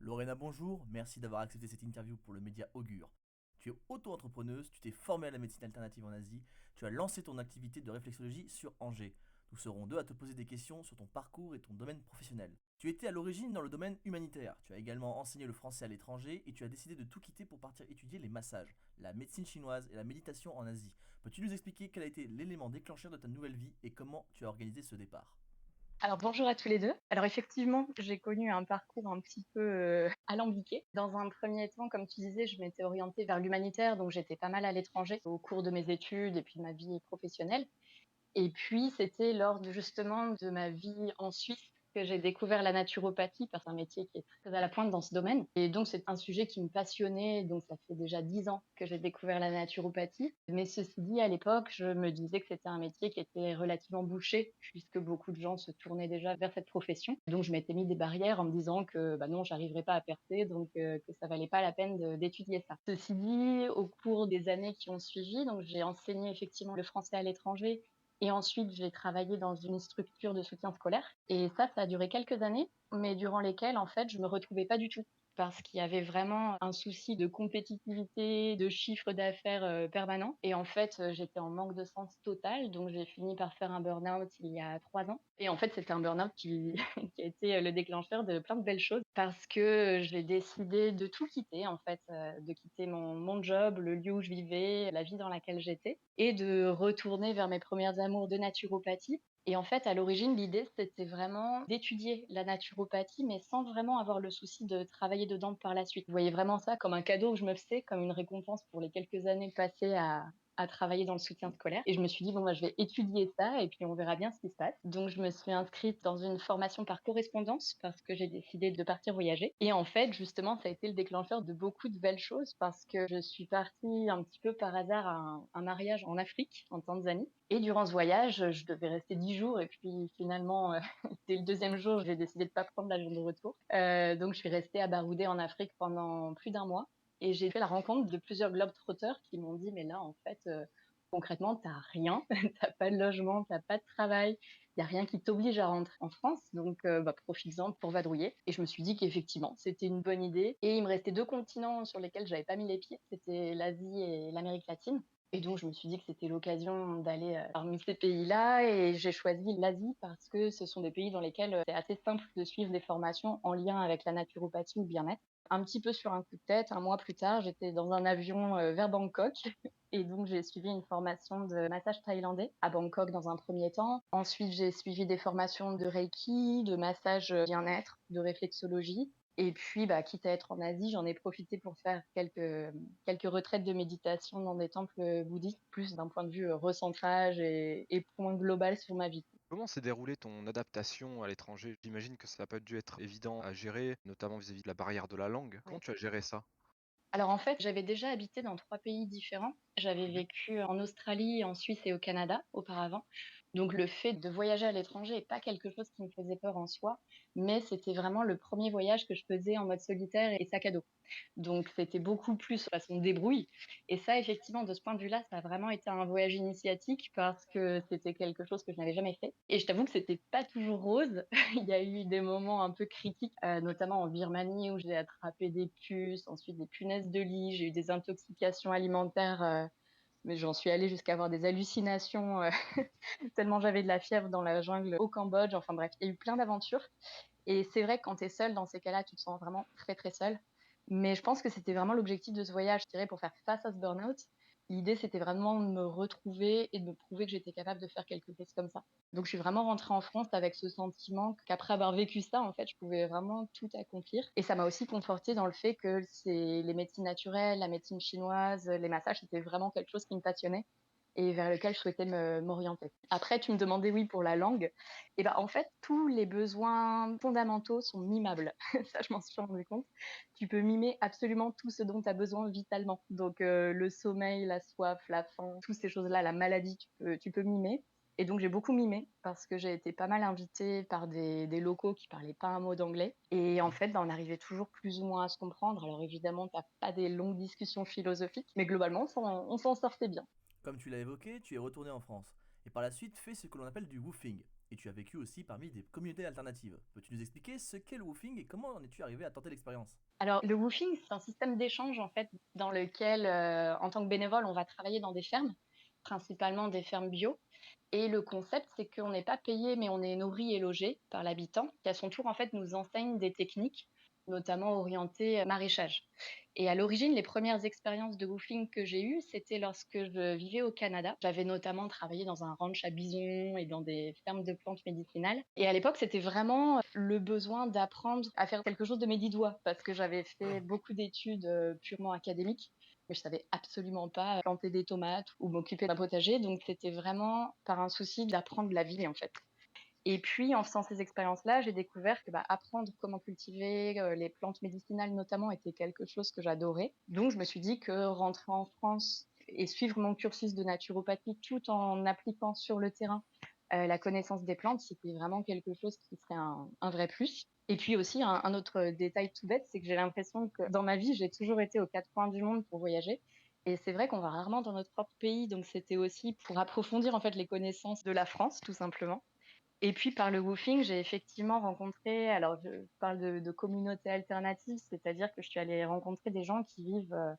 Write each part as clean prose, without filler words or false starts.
Lorena, bonjour, merci d'avoir accepté cette interview pour le média Augure. Tu es auto-entrepreneuse, tu t'es formée à la médecine alternative en Asie, tu as lancé ton activité de réflexologie sur Angers. Nous serons deux à te poser des questions sur ton parcours et ton domaine professionnel. Tu étais à l'origine dans le domaine humanitaire, tu as également enseigné le français à l'étranger et tu as décidé de tout quitter pour partir étudier les massages, la médecine chinoise et la méditation en Asie. Peux-tu nous expliquer quel a été l'élément déclencheur de ta nouvelle vie et comment tu as organisé ce départ? Alors bonjour à tous les 2. Alors effectivement, j'ai connu un parcours un petit peu, alambiqué. Dans un premier temps, comme tu disais, je m'étais orientée vers l'humanitaire, donc j'étais pas mal à l'étranger au cours de mes études et puis de ma vie professionnelle. Et puis, c'était lors de justement de ma vie en Suisse que j'ai découvert la naturopathie, parce que c'est un métier qui est très à la pointe dans ce domaine. Et donc, c'est un sujet qui me passionnait. Donc, ça fait déjà 10 ans que j'ai découvert la naturopathie. Mais ceci dit, à l'époque, je me disais que c'était un métier qui était relativement bouché, puisque beaucoup de gens se tournaient déjà vers cette profession. Donc, je m'étais mis des barrières en me disant que bah non, j'arriverais pas à percer, donc que ça valait pas la peine d'étudier ça. Ceci dit, au cours des années qui ont suivi, donc j'ai enseigné effectivement le français à l'étranger et ensuite, j'ai travaillé dans une structure de soutien scolaire et ça a duré quelques années, mais durant lesquelles, en fait, je me retrouvais pas du tout. Parce qu'il y avait vraiment un souci de compétitivité, de chiffre d'affaires, permanent et en fait, j'étais en manque de sens total, donc j'ai fini par faire un burn-out il y a 3 ans et en fait, c'était un burn-out qui qui a été, le déclencheur de plein de belles choses parce que j'ai décidé de tout quitter, en fait, de quitter mon job, le lieu où je vivais, la vie dans laquelle j'étais et de retourner vers mes premières amours de naturopathie. Et en fait, à l'origine, l'idée, c'était vraiment d'étudier la naturopathie, mais sans vraiment avoir le souci de travailler dedans par la suite. Je voyais vraiment ça comme un cadeau que je me faisais, comme une récompense pour les quelques années passées à travailler dans le soutien scolaire. Et je me suis dit, bon, bah, je vais étudier ça et puis on verra bien ce qui se passe. Donc, je me suis inscrite dans une formation par correspondance parce que j'ai décidé de partir voyager. Et en fait, justement, ça a été le déclencheur de beaucoup de belles choses parce que je suis partie un petit peu par hasard à un mariage en Afrique, en Tanzanie. Et durant ce voyage, je devais rester 10 jours et puis finalement, dès le deuxième jour, j'ai décidé de pas prendre l'avion de retour. Donc je suis restée à barouder en Afrique pendant plus d'un mois et j'ai fait la rencontre de plusieurs globetrotters qui m'ont dit: «Mais là, en fait, concrètement, tu rien, tu pas de logement, tu pas de travail, il y a rien qui t'oblige à rentrer en France, donc bah, profites-en pour vadrouiller». Et je me suis dit qu'effectivement, c'était une bonne idée et il me restait 2 continents sur lesquels j'avais pas mis les pieds, c'était l'Asie et l'Amérique latine. Et donc, je me suis dit que c'était l'occasion d'aller parmi ces pays-là et j'ai choisi l'Asie parce que ce sont des pays dans lesquels c'est assez simple de suivre des formations en lien avec la naturopathie ou le bien-être. Un petit peu sur un coup de tête, un mois plus tard, j'étais dans un avion vers Bangkok et donc j'ai suivi une formation de massage thaïlandais à Bangkok dans un premier temps. Ensuite, j'ai suivi des formations de Reiki, de massage bien-être, de réflexologie. Et puis, bah, quitte à être en Asie, j'en ai profité pour faire quelques retraites de méditation dans des temples bouddhistes, plus d'un point de vue recentrage et point global sur ma vie. Comment s'est déroulée ton adaptation à l'étranger? J'imagine que ça n'a pas dû être évident à gérer, notamment vis-à-vis de la barrière de la langue. Comment Ouais. tu as géré ça? Alors en fait, j'avais déjà habité dans 3 pays différents. J'avais Mmh. vécu en Australie, en Suisse et au Canada auparavant. Donc le fait de voyager à l'étranger est pas quelque chose qui me faisait peur en soi, mais c'était vraiment le premier voyage que je faisais en mode solitaire et sac à dos. Donc c'était beaucoup plus façon débrouille et ça effectivement de ce point de vue-là, ça a vraiment été un voyage initiatique parce que c'était quelque chose que je n'avais jamais fait et je t'avoue que c'était pas toujours rose. Il y a eu des moments un peu critiques, notamment en Birmanie où j'ai attrapé des puces, ensuite des punaises de lit, j'ai eu des intoxications alimentaires, mais j'en suis allée jusqu'à avoir des hallucinations, tellement j'avais de la fièvre dans la jungle au Cambodge. Enfin bref, il y a eu plein d'aventures et c'est vrai que quand tu es seule dans ces cas-là, tu te sens vraiment très, très seule. Mais je pense que c'était vraiment l'objectif de ce voyage, je dirais, pour faire face à ce burn-out. L'idée, c'était vraiment de me retrouver et de me prouver que j'étais capable de faire quelque chose comme ça. Donc, je suis vraiment rentrée en France avec ce sentiment qu'après avoir vécu ça, en fait, je pouvais vraiment tout accomplir. Et ça m'a aussi confortée dans le fait que c'est les médecines naturelles, la médecine chinoise, les massages, c'était vraiment quelque chose qui me passionnait et vers lequel je souhaitais m'orienter. Après, tu me demandais, oui, pour la langue. Et ben, en fait, tous les besoins fondamentaux sont mimables. Ça, je m'en suis rendu compte. Tu peux mimer absolument tout ce dont tu as besoin vitalement. Donc, le sommeil, la soif, la faim, toutes ces choses-là, la maladie, tu peux mimer. Et donc, j'ai beaucoup mimé parce que j'ai été pas mal invitée par des locaux qui parlaient pas un mot d'anglais. Et en fait, ben, on arrivait toujours plus ou moins à se comprendre. Alors, évidemment, t'as pas des longues discussions philosophiques, mais globalement, on s'en sortait bien. Comme tu l'as évoqué, tu es retourné en France et par la suite fait ce que l'on appelle du woofing. et tu as vécu aussi parmi des communautés alternatives. Peux-tu nous expliquer ce qu'est le woofing et comment en es-tu arrivé à tenter l'expérience? Alors, le woofing, c'est un système d'échange en fait dans lequel, en tant que bénévole, on va travailler dans des fermes, principalement des fermes bio. Et le concept, c'est qu'on n'est pas payé, mais on est nourri et logé par l'habitant, qui à son tour en fait nous enseigne des techniques, notamment orientées maraîchage. Et à l'origine, les premières expériences de woofing que j'ai eues, c'était lorsque je vivais au Canada. J'avais notamment travaillé dans un ranch à bisons et dans des fermes de plantes médicinales. Et à l'époque, c'était vraiment le besoin d'apprendre à faire quelque chose de mes 10 doigts, parce que j'avais fait beaucoup d'études purement académiques, mais je savais absolument pas planter des tomates ou m'occuper d'un potager. Donc, c'était vraiment par un souci d'apprendre la vie, en fait. Et puis, en faisant ces expériences-là, j'ai découvert que apprendre comment cultiver les plantes médicinales, notamment, était quelque chose que j'adorais. Donc, je me suis dit que rentrer en France et suivre mon cursus de naturopathie tout en appliquant sur le terrain la connaissance des plantes, c'était vraiment quelque chose qui serait un vrai plus. Et puis aussi, un autre détail tout bête, c'est que j'ai l'impression que dans ma vie, j'ai toujours été aux quatre coins du monde pour voyager. Et c'est vrai qu'on va rarement dans notre propre pays, donc c'était aussi pour approfondir en fait les connaissances de la France, tout simplement. Et puis par le woofing, j'ai effectivement rencontré, alors je parle de communautés alternatives, c'est-à-dire que je suis allée rencontrer des gens qui vivent,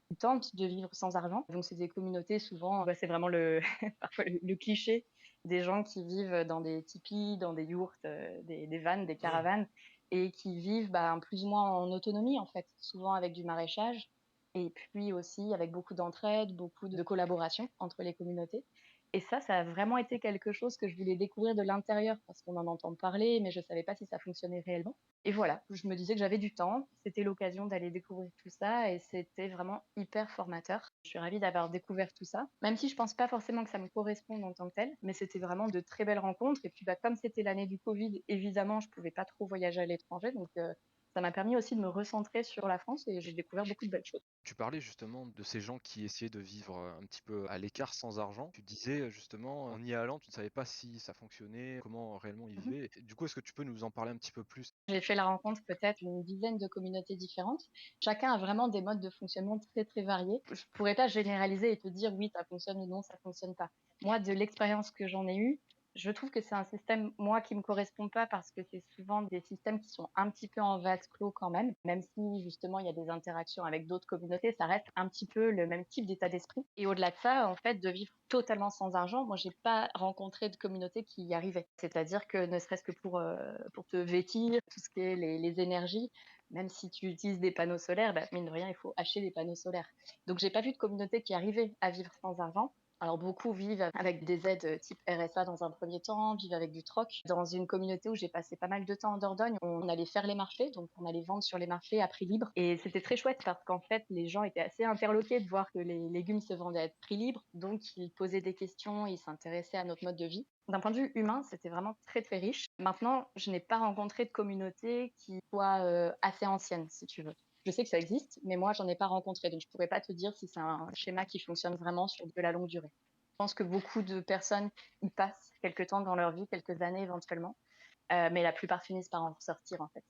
qui tentent de vivre sans argent. Donc c'est des communautés souvent, c'est vraiment le parfois le cliché des gens qui vivent dans des tipis, dans des yourtes, des vannes, des caravanes et qui vivent, plus ou moins en autonomie en fait, souvent avec du maraîchage et puis aussi avec beaucoup d'entraide, beaucoup de collaboration entre les communautés. Et ça a vraiment été quelque chose que je voulais découvrir de l'intérieur parce qu'on en entend parler, mais je savais pas si ça fonctionnait réellement. Et voilà, je me disais que j'avais du temps, c'était l'occasion d'aller découvrir tout ça et c'était vraiment hyper formateur. Je suis ravie d'avoir découvert tout ça, même si je pense pas forcément que ça me corresponde en tant que tel, mais c'était vraiment de très belles rencontres. Et puis comme c'était l'année du Covid, évidemment, je pouvais pas trop voyager à l'étranger, donc ça m'a permis aussi de me recentrer sur la France et j'ai découvert beaucoup de belles choses. Tu parlais justement de ces gens qui essayaient de vivre, un petit peu à l'écart sans argent. Tu disais, justement, en y allant, tu ne savais pas si ça fonctionnait, comment réellement ils Mhm. vivaient. Et du coup, est-ce que tu peux nous en parler un petit peu plus? J'ai fait la rencontre peut-être d'une dizaine de communautés différentes. Chacun a vraiment des modes de fonctionnement très, très variés. Je pourrais pas généraliser et te dire oui, ça fonctionne ou non, ça fonctionne pas. Moi, de l'expérience que j'en ai eue, je trouve que c'est un système, moi, qui me correspond pas parce que c'est souvent des systèmes qui sont un petit peu en vase clos quand même si justement il y a des interactions avec d'autres communautés, ça reste un petit peu le même type d'état d'esprit. Et au-delà de ça, en fait, de vivre totalement sans argent, moi, j'ai pas rencontré de communauté qui y arrivait. C'est-à-dire que ne serait-ce que pour te vêtir, tout ce qui est les énergies, même si tu utilises des panneaux solaires, mine de rien, il faut acheter des panneaux solaires. Donc, j'ai pas vu de communauté qui arrivait à vivre sans argent. Alors beaucoup vivent avec des aides type RSA dans un premier temps, vivent avec du troc. Dans une communauté où j'ai passé pas mal de temps en Dordogne, on allait faire les marchés, donc on allait vendre sur les marchés à prix libre. Et c'était très chouette parce qu'en fait, les gens étaient assez interloqués de voir que les légumes se vendaient à prix libre. Donc ils posaient des questions, ils s'intéressaient à notre mode de vie. D'un point de vue humain, c'était vraiment très très riche. Maintenant, je n'ai pas rencontré de communauté qui soit assez ancienne, si tu veux. Je sais que ça existe, mais moi, j'en ai pas rencontré, donc je pourrais pas te dire si c'est un schéma qui fonctionne vraiment sur de la longue durée. Je pense que beaucoup de personnes y passent quelques temps dans leur vie, quelques années éventuellement, mais la plupart finissent par en ressortir en fait.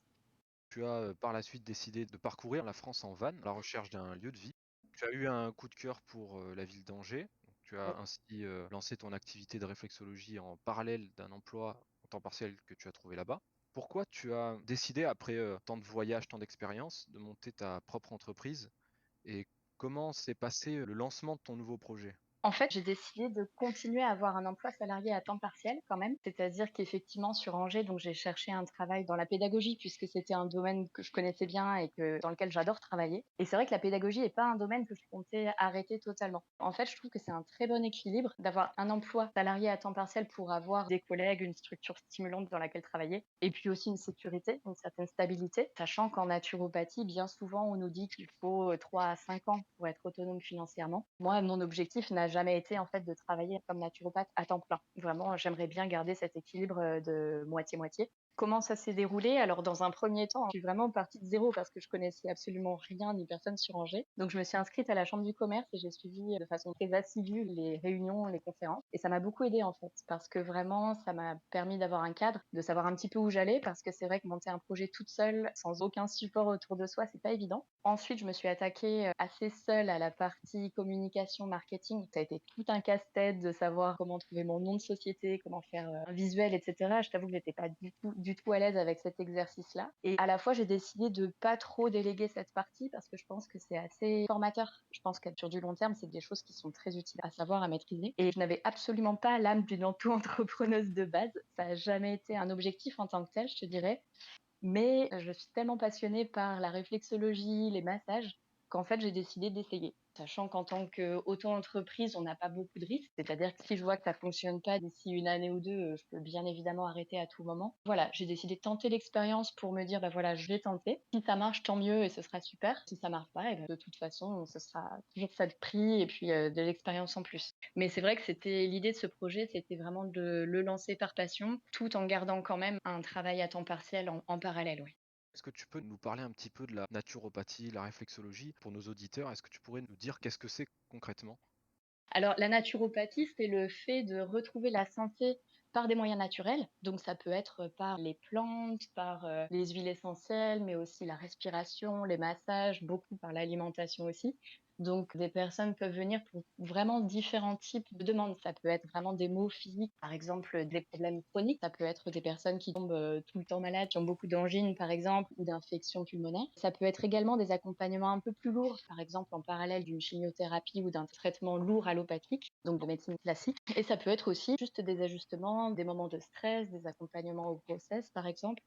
Tu as, par la suite décidé de parcourir la France en van, à la recherche d'un lieu de vie. Tu as eu un coup de cœur pour, la ville d'Angers. Donc tu as Oui. ainsi, lancé ton activité de réflexologie en parallèle d'un emploi en temps partiel que tu as trouvé là-bas. Pourquoi tu as décidé après, tant de voyages, tant d'expériences, de monter ta propre entreprise et comment s'est passé, le lancement de ton nouveau projet? En fait, j'ai décidé de continuer à avoir un emploi salarié à temps partiel quand même. C'est-à-dire qu'effectivement sur Angers, donc j'ai cherché un travail dans la pédagogie puisque c'était un domaine que je connaissais bien et dans lequel j'adore travailler. Et c'est vrai que la pédagogie n'est pas un domaine que je comptais arrêter totalement. En fait, je trouve que c'est un très bon équilibre d'avoir un emploi salarié à temps partiel pour avoir des collègues, une structure stimulante dans laquelle travailler et puis aussi une sécurité, une certaine stabilité, sachant qu'en naturopathie, bien souvent, on nous dit qu'il faut 3 à 5 ans pour être autonome financièrement. Moi, mon objectif n'a jamais été en fait de travailler comme naturopathe à temps plein. Vraiment, j'aimerais bien garder cet équilibre de moitié-moitié. Comment ça s'est déroulé? Alors dans un premier temps, je suis vraiment partie de zéro parce que je connaissais absolument rien ni personne sur Angers. Donc je me suis inscrite à la chambre du commerce et j'ai suivi de façon très assidue les réunions, les conférences et ça m'a beaucoup aidée en fait parce que vraiment ça m'a permis d'avoir un cadre, de savoir un petit peu où j'allais parce que c'est vrai que monter un projet toute seule sans aucun support autour de soi, c'est pas évident. Ensuite, je me suis attaquée, assez seule à la partie communication, marketing. Ça a été tout un casse-tête de savoir comment trouver mon nom de société, comment faire, un visuel et cetera. Je t'avoue que j'étais pas du tout à l'aise avec cet exercice-là et à la fois, j'ai décidé de pas trop déléguer cette partie parce que je pense que c'est assez formateur. Je pense que sur du long terme, c'est des choses qui sont très utiles à savoir, à maîtriser et je n'avais absolument pas l'âme d'une auto-entrepreneuse de base. Ça a jamais été un objectif en tant que tel, je te dirais. Mais je suis tellement passionnée par la réflexologie, les massages, qu'en fait, j'ai décidé d'essayer. Sachant qu'en tant qu'auto-entreprise, on n'a pas beaucoup de risques. C'est-à-dire que si je vois que ça fonctionne pas d'ici une année ou deux, je peux bien évidemment arrêter à tout moment. Voilà, j'ai décidé de tenter l'expérience pour me dire, bah voilà, je vais tenter. Si ça marche, tant mieux et ce sera super. Si ça marche pas, et ben, de toute façon, ce sera toujours ça de prix et puis de l'expérience en plus. Mais c'est vrai que c'était l'idée de ce projet, c'était vraiment de le lancer par passion, tout en gardant quand même un travail à temps partiel en parallèle, oui. Est-ce que tu peux nous parler un petit peu de la naturopathie, la réflexologie pour nos auditeurs? Est-ce que tu pourrais nous dire qu'est-ce que c'est concrètement? Alors, la naturopathie, c'est le fait de retrouver la santé par des moyens naturels. Donc, ça peut être par les plantes, par les huiles essentielles, mais aussi la respiration, les massages, beaucoup par l'alimentation aussi. Donc, des personnes peuvent venir pour vraiment différents types de demandes. Ça peut être vraiment des maux physiques, par exemple des problèmes chroniques. Ça peut être des personnes qui tombent tout le temps malades, qui ont beaucoup d'angines, par exemple, ou d'infections pulmonaires. Ça peut être également des accompagnements un peu plus lourds, par exemple en parallèle d'une chimiothérapie ou d'un traitement lourd allopathique, donc de médecine classique. Et ça peut être aussi juste des ajustements, des moments de stress, des accompagnements aux grossesses, par exemple,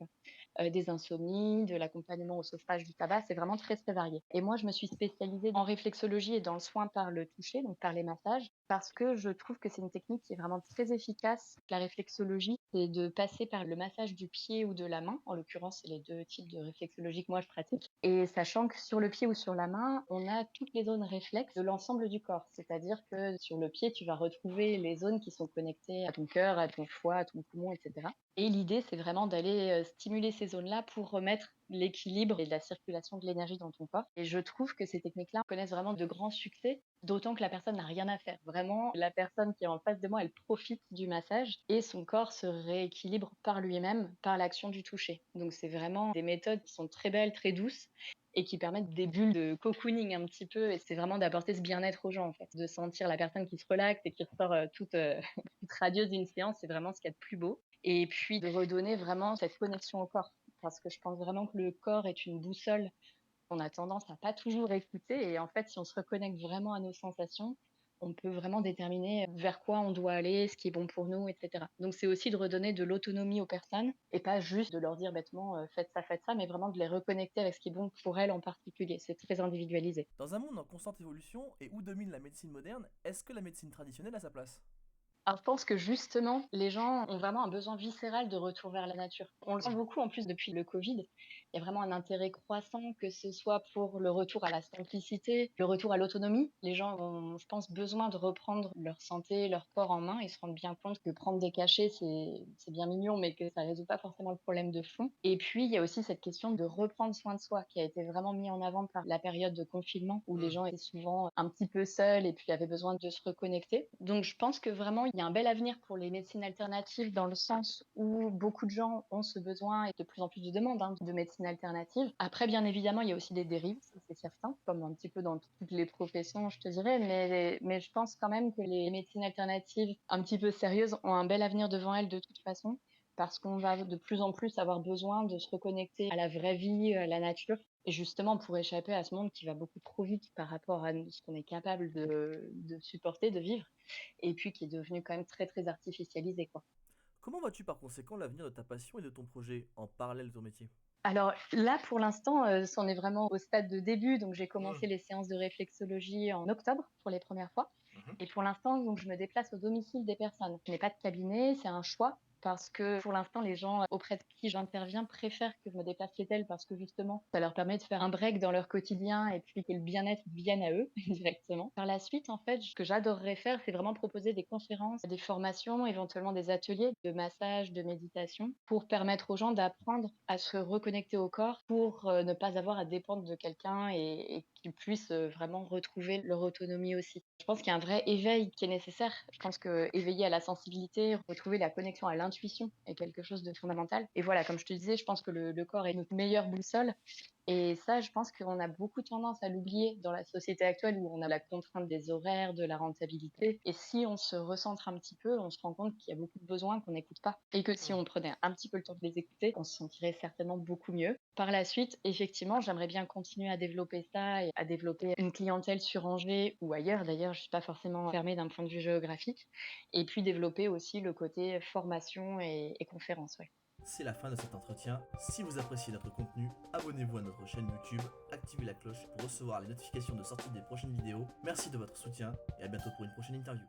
des insomnies, de l'accompagnement au sevrage du tabac, c'est vraiment très, très varié. Et moi, je me suis spécialisée en réflexologie et dans le soin par le toucher, donc par les massages, parce que je trouve que c'est une technique qui est vraiment très efficace. La réflexologie, c'est de passer par le massage du pied ou de la main. En l'occurrence, c'est les deux types de réflexologie que moi je pratique. Et sachant que sur le pied ou sur la main, on a toutes les zones réflexes de l'ensemble du corps. C'est-à-dire que sur le pied, tu vas retrouver les zones qui sont connectées à ton cœur, à ton foie, à ton poumon, etc. Et l'idée, c'est vraiment d'aller stimuler ces zones-là pour remettre l'équilibre et de la circulation de l'énergie dans ton corps. Et je trouve que ces techniques-là connaissent vraiment de grands succès, d'autant que la personne n'a rien à faire. Vraiment, la personne qui est en face de moi, elle profite du massage et son corps se rééquilibre par lui-même, par l'action du toucher. Donc c'est vraiment des méthodes qui sont très belles, très douces et qui permettent des bulles de cocooning un petit peu. Et c'est vraiment d'apporter ce bien-être aux gens, en fait. De sentir la personne qui se relaxe et qui ressort toute radieuse d'une séance, c'est vraiment ce qu'il y a de plus beau. Et puis de redonner vraiment cette connexion au corps. Parce que je pense vraiment que le corps est une boussole qu'on a tendance à pas toujours écouter. Et en fait, si on se reconnecte vraiment à nos sensations, on peut vraiment déterminer vers quoi on doit aller, ce qui est bon pour nous, etc. Donc c'est aussi de redonner de l'autonomie aux personnes et pas juste de leur dire bêtement faites ça, mais vraiment de les reconnecter avec ce qui est bon pour elles en particulier. C'est très individualisé. Dans un monde en constante évolution et où domine la médecine moderne, est-ce que la médecine traditionnelle a sa place? Alors, je pense que justement, les gens ont vraiment un besoin viscéral de retour vers la nature. On le sent beaucoup en plus depuis le Covid. Il y a vraiment un intérêt croissant, que ce soit pour le retour à la simplicité, le retour à l'autonomie. Les gens ont, je pense, besoin de reprendre leur santé, leur corps en main. Ils se rendent bien compte que prendre des cachets, c'est bien mignon, mais que ça résout pas forcément le problème de fond. Et puis, il y a aussi cette question de reprendre soin de soi qui a été vraiment mis en avant par la période de confinement où les gens étaient souvent un petit peu seuls et puis avaient besoin de se reconnecter. Donc, je pense que vraiment, il y a un bel avenir pour les médecines alternatives dans le sens où beaucoup de gens ont ce besoin et de plus en plus de demandes de médecine alternative. Après, bien évidemment, il y a aussi des dérives, ça, c'est certain, comme un petit peu dans toutes les professions, je te dirais, mais je pense quand même que les médecines alternatives un petit peu sérieuses ont un bel avenir devant elles de toute façon, parce qu'on va de plus en plus avoir besoin de se reconnecter à la vraie vie, à la nature, et justement pour échapper à ce monde qui va beaucoup trop vite par rapport à ce qu'on est capable de supporter, de vivre et puis qui est devenu quand même très, très artificialisé, quoi. Comment vois-tu par conséquent l'avenir de ta passion et de ton projet en parallèle de ton métier? Alors là, pour l'instant, c'en est vraiment au stade de début, donc j'ai Mmh. commencé les séances de réflexologie en octobre pour les premières fois Mhm. et pour l'instant, donc je me déplace au domicile des personnes. Je n'ai pas de cabinet, c'est un choix parce que pour l'instant, les gens auprès de qui j'interviens préfèrent que je me déplace chez elles parce que justement, ça leur permet de faire un break dans leur quotidien et puis que le bien-être vienne à eux directement. Par la suite, en fait, ce que j'adorerais faire, c'est vraiment proposer des conférences, des formations, éventuellement des ateliers de massage, de méditation pour permettre aux gens d'apprendre à se reconnecter au corps pour ne pas avoir à dépendre de quelqu'un et qu'ils puissent vraiment retrouver leur autonomie aussi. Je pense qu'il y a un vrai éveil qui est nécessaire. Je pense que éveiller à la sensibilité, retrouver la connexion à l'intuition est quelque chose de fondamental. Et voilà, comme je te disais, je pense que le corps est notre meilleure boussole. Et ça, je pense qu'on a beaucoup tendance à l'oublier dans la société actuelle où on a la contrainte des horaires, de la rentabilité. Et si on se recentre un petit peu, on se rend compte qu'il y a beaucoup de besoins qu'on n'écoute pas. Et que si on prenait un petit peu le temps de les écouter, on se sentirait certainement beaucoup mieux. Par la suite, effectivement, j'aimerais bien continuer à développer ça et à développer une clientèle sur Angers ou ailleurs. D'ailleurs, je suis pas forcément fermée d'un point de vue géographique. Et puis développer aussi le côté formation et conférence. Ouais. C'est la fin de cet entretien. Si vous appréciez notre contenu, abonnez-vous à notre chaîne YouTube, activez la cloche pour recevoir les notifications de sortie des prochaines vidéos. Merci de votre soutien et à bientôt pour une prochaine interview.